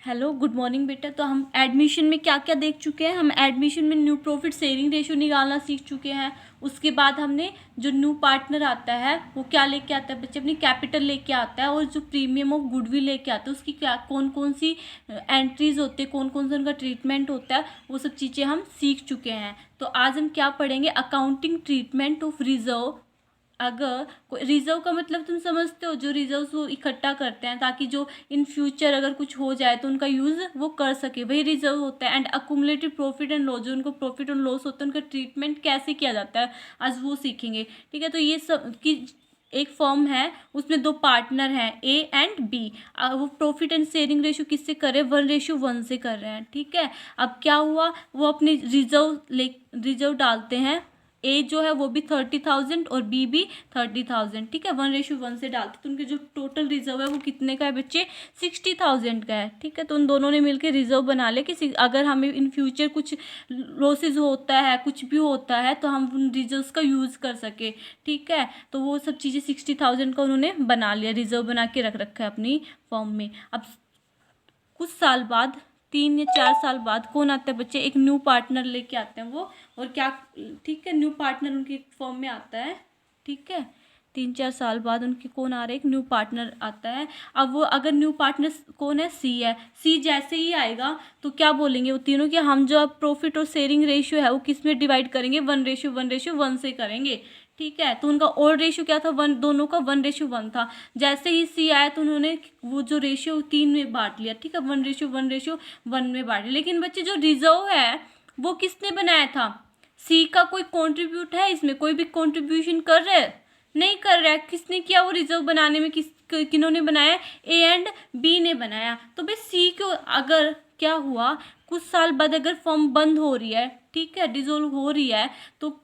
Hello, good morning बेटा। तो हम एडमिशन में क्या क्या देख चुके हैं। हम एडमिशन में न्यू प्रॉफिट शेयरिंग रेशियो निकालना सीख चुके हैं। उसके बाद हमने जो न्यू पार्टनर आता है वो क्या लेके आता है बच्चे, अपनी कैपिटल लेके आता है, और जो प्रीमियम ऑफ गुडविल लेके आता है उसकी क्या कौन कौन सी एंट्रीज होते हैं, कौन कौन सा उनका ट्रीटमेंट होता है, वो सब चीज़ें हम सीख चुके हैं। तो आज हम क्या पढ़ेंगे, अकाउंटिंग ट्रीटमेंट ऑफ रिजर्व। अगर रिजर्व का मतलब तुम समझते हो, जो रिजर्व वो इकट्ठा करते हैं ताकि जो इन फ्यूचर अगर कुछ हो जाए तो उनका यूज वो कर सके, वही रिजर्व होता है। And accumulated profit and loss, जो उनको प्रॉफिट और लॉस होता है उनका ट्रीटमेंट कैसे किया जाता है, आज वो सीखेंगे। ठीक है, तो ये सब की एक फर्म है, उसमें दो पार्टनर हैं ए एंड बी। वो प्रॉफिट एंड शेयरिंग रेशियो किससे कर रहे हैं, 1:1 से कर रहे हैं। ठीक है, अब क्या हुआ, वो अपने रिजर्व डालते हैं। ए जो है वो भी 30,000 और बी भी 30,000। ठीक है, 1:1 से डालते तो उनके जो टोटल रिजर्व है वो कितने का है बच्चे, 60,000 का है। ठीक है, तो उन दोनों ने मिलकर रिजर्व बना लिया कि अगर हमें इन फ्यूचर कुछ लॉसेज होता है, कुछ भी होता है, तो हम उन रिजर्व्स का यूज़ कर सके। ठीक है, तो वो सब चीज़ें 60,000 का उन्होंने बना लिया, रिजर्व बना के रख रखा है अपनी फॉर्म में। अब कुछ साल बाद, 3 या 4 साल बाद कौन आता है बच्चे, एक न्यू पार्टनर लेके आते हैं वो। और क्या, ठीक है, न्यू पार्टनर उनकी फॉर्म में आता है। ठीक है, 3-4 साल बाद उनकी कौन आ रहा है, एक न्यू पार्टनर आता है। अब वो अगर न्यू पार्टनर कौन है, सी है। सी जैसे ही आएगा तो क्या बोलेंगे वो तीनों कि हम जो अब प्रॉफिट और शेयरिंग रेशियो है वो किस में डिवाइड करेंगे, 1:1 से करेंगे। ठीक है, तो उनका ओल्ड रेशियो क्या था, दोनों का 1:1 था। जैसे ही सी आया तो उन्होंने वो जो रेशियो 3 में बांट लिया। ठीक है, 1:1 में बांट लिया। लेकिन बच्चे जो रिजर्व है वो किसने बनाया था, सी का कोई कॉन्ट्रीब्यूट है इसमें, कोई भी कॉन्ट्रीब्यूशन कर रहा है, नहीं कर रहा है। किसने किया वो रिजर्व बनाने में, किन्होंने बनाया, ए एंड बी ने बनाया। तो भाई सी को अगर क्या हुआ, कुछ साल बाद अगर फर्म बंद हो रही है, ठीक है, डिसॉल्व हो रही है, तो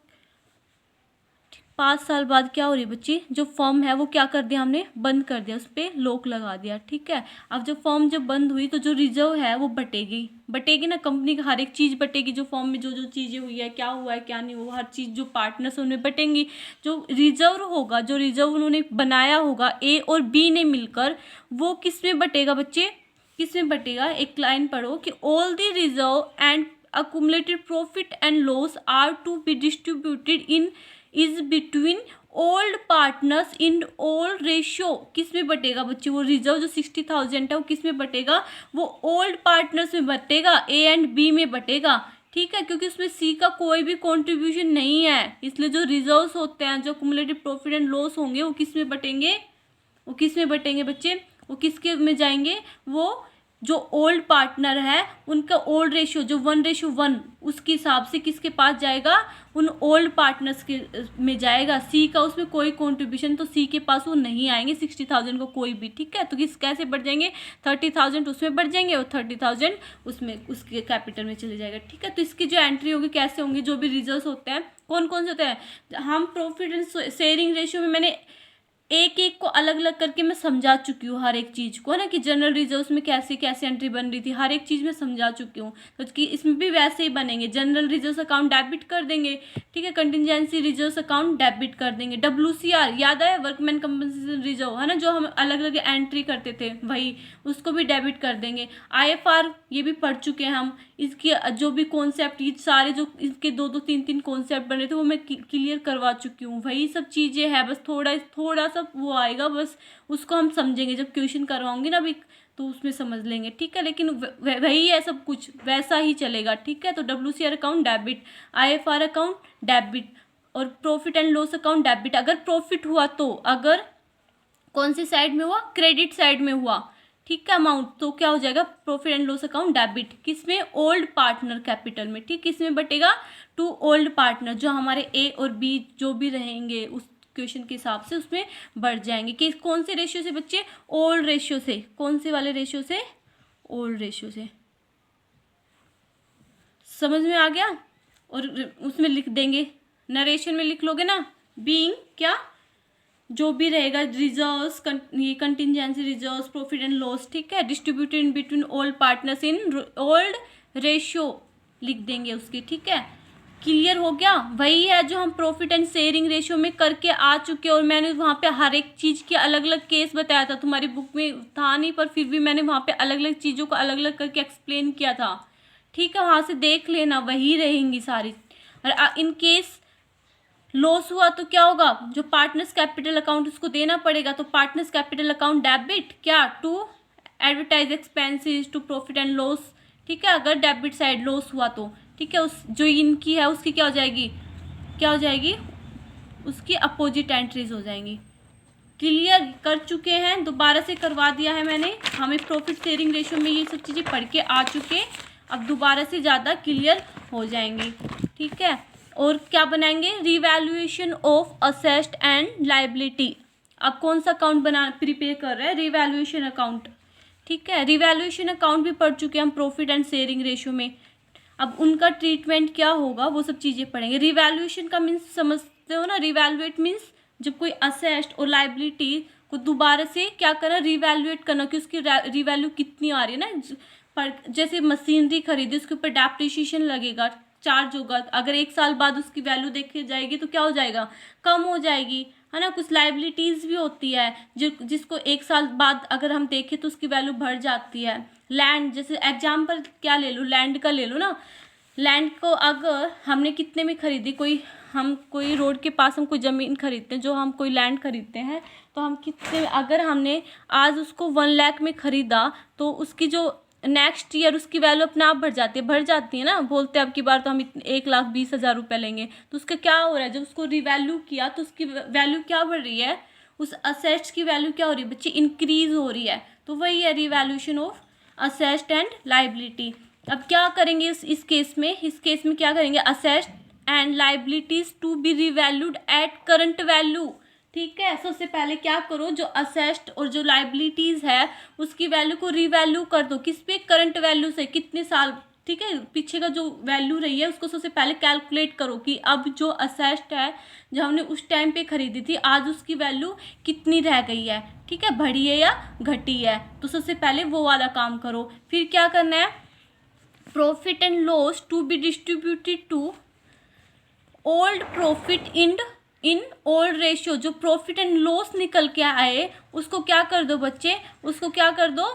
5 साल बाद क्या हो रही है बच्ची, जो फर्म है वो क्या कर दिया हमने, बंद कर दिया, उस पर लॉक लगा दिया। ठीक है, अब जब फर्म जब बंद हुई तो जो रिजर्व है वो बटेगी ना, कंपनी का हर एक चीज़ बटेगी, जो फर्म में जो जो चीज़ें हुई है, क्या हुआ है क्या नहीं हुआ, हर चीज़ जो पार्टनर्स उनमें बटेंगी। जो रिजर्व होगा, जो रिजर्व उन्होंने बनाया होगा ए और बी ने मिलकर, वो किस में बटेगा बच्चे, किस में बटेगा, एक लाइन पढ़ो कि all the reserve and accumulated profit and loss are to be distributed in is between old partners in old ratio. किस में बटेगा बच्चे, वो रिजर्व जो 60,000 है वो किस में बटेगा, वो ओल्ड पार्टनर्स में बटेगा, ए एंड बी में बटेगा। ठीक है, क्योंकि उसमें सी का कोई भी कंट्रीब्यूशन नहीं है, इसलिए जो रिजर्व्स होते हैं, जो क्युमुलेटिव प्रॉफिट एंड लॉस होंगे, वो किस में बटेंगे, वो किस में बटेंगे बच्चे, वो किसके में जाएंगे, वो जो ओल्ड पार्टनर है उनका ओल्ड रेशियो जो 1:1 उसके हिसाब से किसके पास जाएगा, उन ओल्ड पार्टनर्स के में जाएगा। सी का उसमें कोई कंट्रीब्यूशन, तो सी के पास वो नहीं आएंगे 60,000 को कोई भी। ठीक है, तो किस कैसे बढ़ जाएंगे, 30,000 उसमें बढ़ जाएंगे और 30,000 उसमें उसके कैपिटल में चले जाएगा। ठीक है, तो इसकी जो एंट्री होगी कैसे होंगी, जो भी रिजर्व्स होते हैं कौन कौन से होते हैं, हम प्रॉफिट एंड शेयरिंग रेशियो में मैंने एक एक को अलग अलग करके मैं समझा चुकी हूँ, हर एक चीज़ को ना, कि जनरल रिजर्व्स में कैसे कैसे एंट्री बन रही थी, हर एक चीज़ में समझा चुकी हूँ। तो कि इसमें भी वैसे ही बनेंगे, जनरल रिजर्व्स अकाउंट डेबिट कर देंगे। ठीक है, कंटिजेंसी रिजर्व्स अकाउंट डेबिट कर देंगे। WCR याद आया, वर्कमैन कंपनसेशन रिजर्व है ना, जो हम अलग अलग एंट्री करते थे, वही उसको भी डेबिट कर देंगे। IFR ये भी पढ़ चुके हैं हम, इसकी जो भी कॉन्सेप्ट, ये सारे जो इसके 2-2 3-3 कॉन्सेप्ट बने थे वो मैं क्लियर करवा चुकी हूँ। वही सब चीज़ें हैं, बस थोड़ा थोड़ा सा वो आएगा, बस उसको हम समझेंगे जब क्वेश्चन करवाऊंगी ना अभी, तो उसमें समझ लेंगे। ठीक है, लेकिन वही है, सब कुछ वैसा ही चलेगा। ठीक है, तो WCR account debit, IFR account debit और profit and loss account debit. अगर प्रॉफिट हुआ तो, अगर कौन सी साइड में हुआ, क्रेडिट साइड में हुआ, ठीक है, अमाउंट, तो क्या हो जाएगा, profit and loss account debit, किसमें, ओल्ड पार्टनर कैपिटल में। ठीक, किसमें बटेगा, टू ओल्ड पार्टनर, जो हमारे ए और बी जो भी रहेंगे उस क्वेश्चन के हिसाब से उसमें बढ़ जाएंगे। कि कौन से रेशियो से बच्चे, ओल्ड रेशियो से, कौन से वाले रेशियो से, ओल्ड रेशियो से। समझ में आ गया, और उसमें लिख देंगे, नरेशन में लिख लोगे ना, बीइंग क्या, जो भी रहेगा, रिजर्व्स, ये contingency reserves, profit and loss. ठीक है, distributed between old partners in old ratio लिख देंगे उसकी। ठीक है, क्लियर हो गया? वही है जो हम प्रॉफिट एंड शेयरिंग रेशियो में करके आ चुके, और मैंने वहाँ पे हर एक चीज़ के अलग अलग केस बताया था। तुम्हारी बुक में था नहीं, पर फिर भी मैंने वहाँ पे अलग अलग चीज़ों को अलग अलग करके एक्सप्लेन किया था। ठीक है, वहाँ से देख लेना, वही रहेंगी सारी। और इन केस लॉस हुआ तो क्या होगा, जो पार्टनर्स कैपिटल अकाउंट उसको देना पड़ेगा। तो पार्टनर्स कैपिटल अकाउंट डेबिट क्या, to advertise expenses to profit and loss. ठीक है, अगर डेबिट साइड लॉस हुआ तो ठीक है, उस जो इनकी है उसकी क्या हो जाएगी, क्या हो जाएगी, उसकी अपोजिट एंट्रीज हो जाएंगी। क्लियर कर चुके हैं? दोबारा से करवा दिया है मैंने, हमें प्रॉफिट शेयरिंग रेशियो में ये सब चीज़ें पढ़ के आ चुके, अब दोबारा से ज़्यादा क्लियर हो जाएंगे। ठीक है, और क्या बनाएंगे, revaluation of asset and liability. अब कौन सा अकाउंट प्रिपेयर कर रहे हैं, रिवैल्यूएशन अकाउंट। ठीक है, रिवैल्यूएशन अकाउंट भी पढ़ चुके हैं हम प्रॉफिट एंड शेयरिंग रेशियो में। अब उनका ट्रीटमेंट क्या होगा वो सब चीज़ें पढ़ेंगे। रिवैल्यूएशन का मीन्स समझते हो ना, रिवैल्यूएट मीन्स जब कोई असेट और लायबिलिटी को दोबारा से क्या करना, रिवैल्यूएट करना कि उसकी रिवैल्यू कितनी आ रही है ना। पर जैसे मशीनरी खरीदी, उसके ऊपर डेप्रिसिएशन लगेगा, चार्ज होगा, अगर 1 साल बाद उसकी वैल्यू देखी जाएगी तो क्या हो जाएगा, कम हो जाएगी, है ना। कुछ लायबिलिटीज़ भी होती है जो जिसको 1 साल बाद अगर हम देखें तो उसकी वैल्यू बढ़ जाती है। लैंड, जैसे एग्जाम्पल क्या ले लो, लैंड का ले लो ना। लैंड को अगर हमने कितने में खरीदी, कोई रोड के पास हम कोई ज़मीन खरीदते हैं, जो हम कोई लैंड खरीदते हैं, तो हम कितने, अगर हमने आज उसको 1 लाख में खरीदा तो उसकी जो नेक्स्ट ईयर उसकी वैल्यू अपने आप बढ़ जाती है ना। बोलते हैं अब की बार तो हम 1,20,000 रुपये लेंगे, तो उसका क्या हो रहा है, जब उसको रिवैल्यू किया तो उसकी वैल्यू क्या बढ़ रही है, उस असेट्स की वैल्यू क्या हो रही है बच्चे, इंक्रीज हो रही है। तो वही है revaluation of asset and liability. अब क्या करेंगे इस केस में क्या करेंगे, asset and liabilities to be revalued at current value. ठीक है, सबसे पहले क्या करो, जो असेट और जो लायबिलिटीज है उसकी वैल्यू को रिवैल्यू कर दो, किस पे, करंट वैल्यू से, कितने साल, ठीक है, पीछे का जो वैल्यू रही है उसको सबसे पहले कैलकुलेट करो कि अब जो असेट है जो हमने उस टाइम पे खरीदी थी, आज उसकी वैल्यू कितनी रह गई है। ठीक है, बढ़ी है या घटी है, तो सबसे पहले वो वाला काम करो। फिर क्या करना है, profit and loss to be distributed to old profit in old ratio. जो प्रॉफिट एंड लॉस निकल के आए उसको क्या कर दो बच्चे, उसको क्या कर दो,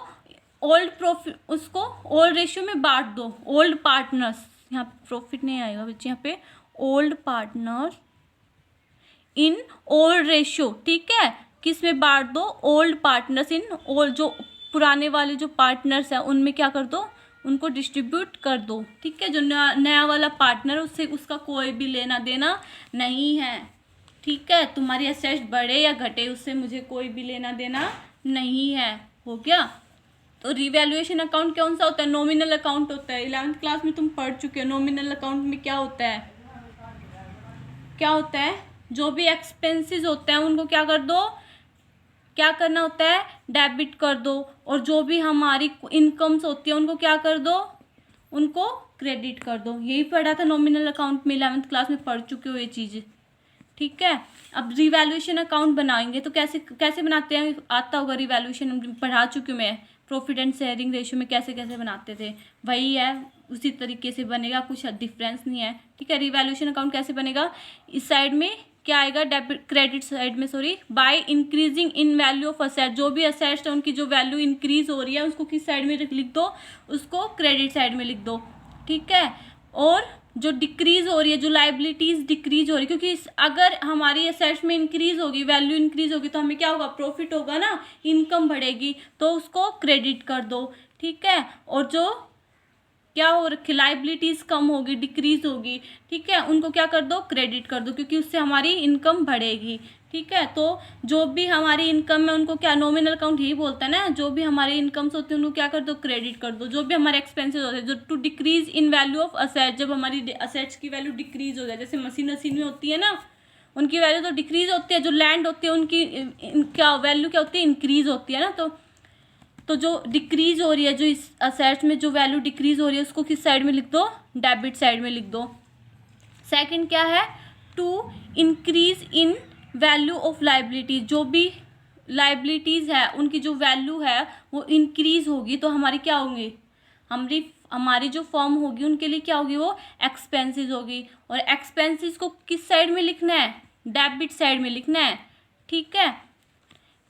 ओल्ड प्रॉफिट, उसको ओल्ड रेशियो में बांट दो। ओल्ड पार्टनर्स, यहाँ पे प्रॉफिट नहीं आएगा बच्चे, यहाँ पे old partner in old ratio. ठीक है, किस में बांट दो, ओल्ड पार्टनर्स इन ओल्ड, जो पुराने वाले जो पार्टनर्स हैं उनमें क्या कर दो, उनको डिस्ट्रीब्यूट कर दो। ठीक है, जो नया वाला पार्टनर उससे उसका कोई भी लेना देना नहीं है। ठीक है, तुम्हारी एसेट बढ़े या घटे उससे मुझे कोई भी लेना देना नहीं है। हो गया? तो रिवैल्यूएशन अकाउंट कौन सा होता है, नॉमिनल अकाउंट होता है। 11th क्लास में तुम पढ़ चुके हो, नॉमिनल अकाउंट में क्या होता है, क्या होता है, जो भी एक्सपेंसेस होते हैं उनको क्या कर दो, क्या करना होता है, डेबिट कर दो, और जो भी हमारी इनकम्स होती है उनको क्या कर दो, उनको क्रेडिट कर दो। यही पढ़ा था नॉमिनल अकाउंट में, 11th क्लास में पढ़ चुके हो ये चीज़ें। ठीक है, अब रिवैल्यूएशन अकाउंट बनाएंगे तो कैसे बनाते हैं, आता होगा, रिवैल्यूएशन पढ़ा चुकी हूँ मैं, प्रॉफिट एंड शेयरिंग रेशियो में कैसे कैसे बनाते थे, वही है, उसी तरीके से बनेगा, कुछ डिफरेंस नहीं है। ठीक है, रिवैल्यूएशन अकाउंट कैसे बनेगा, इस साइड में क्या आएगा, डेबिट, क्रेडिट साइड में sorry, by increasing in value of asset. जो भी असेट्स है उनकी जो वैल्यू इंक्रीज हो रही है उसको किस साइड में लिख दो, उसको क्रेडिट साइड में लिख दो। ठीक है, और जो डिक्रीज हो रही है, जो लाइबिलिटीज डिक्रीज हो रही है, क्योंकि अगर हमारी असेट्स में इंक्रीज होगी, वैल्यू इंक्रीज होगी, तो हमें क्या होगा, प्रॉफिट होगा ना, इनकम बढ़ेगी, तो उसको क्रेडिट कर दो। ठीक है, और जो क्या हो रखी, लाइबिलिटीज कम होगी, डिक्रीज होगी, ठीक है, उनको क्या कर दो, क्रेडिट कर दो, क्योंकि उससे हमारी इनकम बढ़ेगी। ठीक है, तो जो भी हमारी इनकम है उनको क्या, नॉमिनल अकाउंट यही बोलता है ना, जो भी हमारी इनकम्स होती है उनको क्या कर दो, क्रेडिट कर दो। जो भी हमारे एक्सपेंसेस होते हैं, जो to decrease in value of asset, जब हमारी असेट्स की वैल्यू डिक्रीज हो जाए, जैसे मशीन में होती है ना, उनकी वैल्यू तो डिक्रीज होती है, जो लैंड होती है उनकी क्या वैल्यू क्या होती है, इंक्रीज होती है ना। तो जो डिक्रीज हो रही है, जो इस असेट्स में जो वैल्यू डिक्रीज हो रही है उसको किस साइड में लिख दो, डेबिट साइड में लिख दो। सेकंड क्या है, to increase in value of liability. जो भी लाइबिलिटीज़ है उनकी जो वैल्यू है वो इंक्रीज होगी तो हमारी क्या होंगे, हमारी जो फॉर्म होगी उनके लिए क्या होगी, वो एक्सपेंसेस होगी। और एक्सपेंसेस को किस साइड में लिखना है, डेबिट साइड में लिखना है। ठीक है,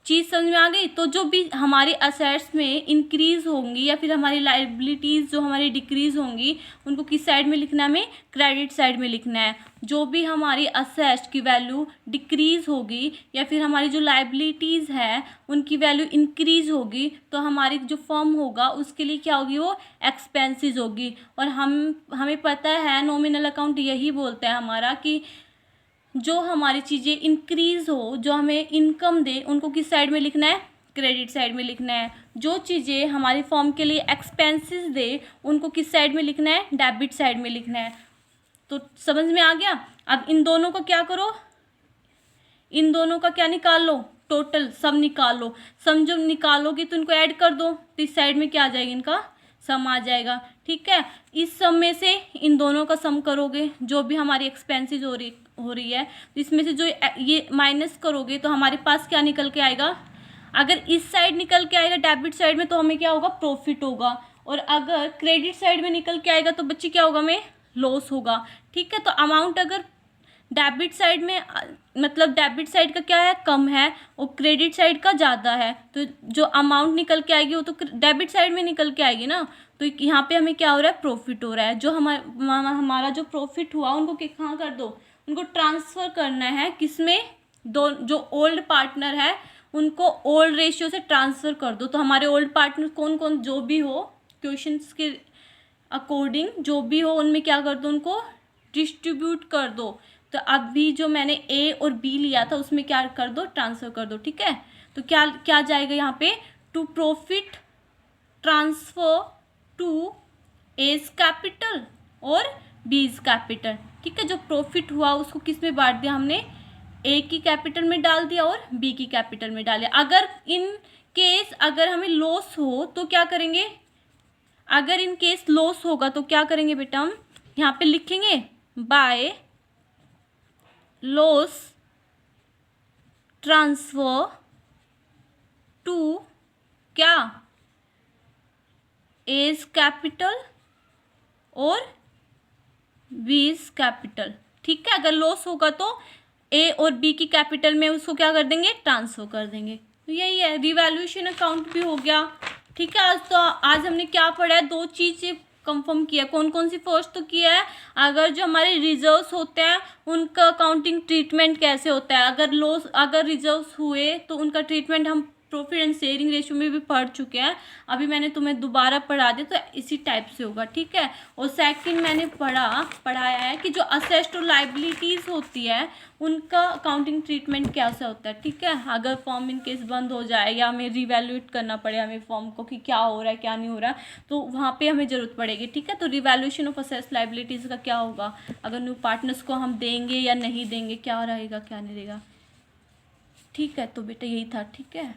चीज़ समझ में आ गई। तो जो भी हमारी असेट्स में इंक्रीज होंगी या फिर हमारी लाइबिलिटीज़ जो हमारी डिक्रीज होंगी उनको किस साइड में लिखना है, हमें क्रेडिट साइड में लिखना है। जो भी हमारी असेट्स की वैल्यू डिक्रीज होगी या फिर हमारी जो लाइबिलिटीज़ है उनकी वैल्यू इंक्रीज होगी तो हमारी जो फर्म होगा उसके लिए क्या होगी, वो एक्सपेंसेस होगी। और हमें पता है नॉमिनल अकाउंट यही बोलता है हमारा कि जो हमारी चीज़ें इंक्रीज हो, जो हमें इनकम दे, उनको किस साइड में लिखना है, क्रेडिट साइड में लिखना है। जो चीज़ें हमारी फॉर्म के लिए एक्सपेंसेस दे उनको किस साइड में लिखना है, डेबिट साइड में लिखना है। तो समझ में आ गया। अब इन दोनों को क्या करो, इन दोनों का क्या निकाल लो, टोटल सम निकाल लो। सम जब निकालोगे तो इनको ऐड कर दो तो इस साइड में क्या आ जाएगा, इनका सम आ जाएगा। ठीक है, इस सम में से इन दोनों का सम करोगे, जो भी हमारी एक्सपेंसेस हो रही है तो इसमें से जो ये माइनस करोगे तो हमारे पास क्या निकल के आएगा। अगर इस साइड निकल के आएगा डेबिट साइड में तो हमें क्या होगा, प्रॉफिट होगा। और अगर क्रेडिट साइड में निकल के आएगा तो बच्चे क्या होगा, हमें लॉस होगा। ठीक है, तो अमाउंट अगर डेबिट साइड में मतलब डेबिट साइड का क्या है, कम है, और क्रेडिट साइड का ज़्यादा है, तो जो अमाउंट निकल के आएगी वो तो डेबिट साइड में निकल के आएगी ना। तो यहाँ पे हमें क्या हो रहा है, प्रॉफिट हो रहा है। जो हमारा जो प्रॉफिट हुआ उनको कहाँ कर दो, उनको ट्रांसफ़र करना है किसमें, जो ओल्ड पार्टनर है उनको ओल्ड रेशियो से ट्रांसफ़र कर दो। तो हमारे ओल्ड पार्टनर कौन कौन जो भी हो, क्वेश्चंस के अकॉर्डिंग जो भी हो उनमें क्या कर दो, उनको डिस्ट्रीब्यूट कर दो। तो अभी जो मैंने ए और बी लिया था उसमें क्या कर दो, ट्रांसफ़र कर दो। ठीक है, तो क्या क्या जाएगा यहाँ पे, to profit transfer to as capital और बीज कैपिटल। ठीक है, जो प्रॉफिट हुआ उसको किस में बांट दिया हमने, ए की कैपिटल में डाल दिया और बी की कैपिटल में डाल दिया। अगर इन केस अगर हमें लॉस हो तो क्या करेंगे, अगर इन केस लॉस होगा तो क्या करेंगे बेटा, हम यहाँ पे लिखेंगे बाय लॉस ट्रांसफर टू क्या, एज कैपिटल और बीज कैपिटल। ठीक है, अगर लॉस होगा तो ए और बी की कैपिटल में उसको क्या कर देंगे, ट्रांसफर कर देंगे। तो यही है, रिवैल्यूएशन अकाउंट भी हो गया। ठीक है, आज हमने क्या पढ़ा है, दो चीज़ें कंफर्म किया। कौन कौन सी, फर्स्ट तो किया है अगर जो हमारे रिजर्व्स होते हैं उनका अकाउंटिंग ट्रीटमेंट कैसे होता है। अगर रिजर्व्स हुए तो उनका ट्रीटमेंट हम प्रॉफिट एंड शेयरिंग रेशियो में भी पढ़ चुके हैं, अभी मैंने तुम्हें दोबारा पढ़ा दिया तो इसी टाइप से होगा। ठीक है, और सेकंड मैंने पढ़ाया है कि जो असेट्स और लाइबिलिटीज़ होती है उनका अकाउंटिंग ट्रीटमेंट कैसे होता है। ठीक है, अगर फॉर्म इन केस बंद हो जाए या हमें रिवैल्यूएट करना पड़े हमें फॉर्म को कि क्या हो रहा है क्या नहीं हो रहा है, तो वहाँ पे हमें ज़रूरत पड़ेगी। ठीक है, तो रिवैल्यूएशन ऑफ असेट्स लाइबिलिटीज़ का क्या होगा, अगर न्यू पार्टनर्स को हम देंगे या नहीं देंगे, क्या रहेगा क्या नहीं रहेगा। ठीक है, तो बेटा यही था। ठीक है।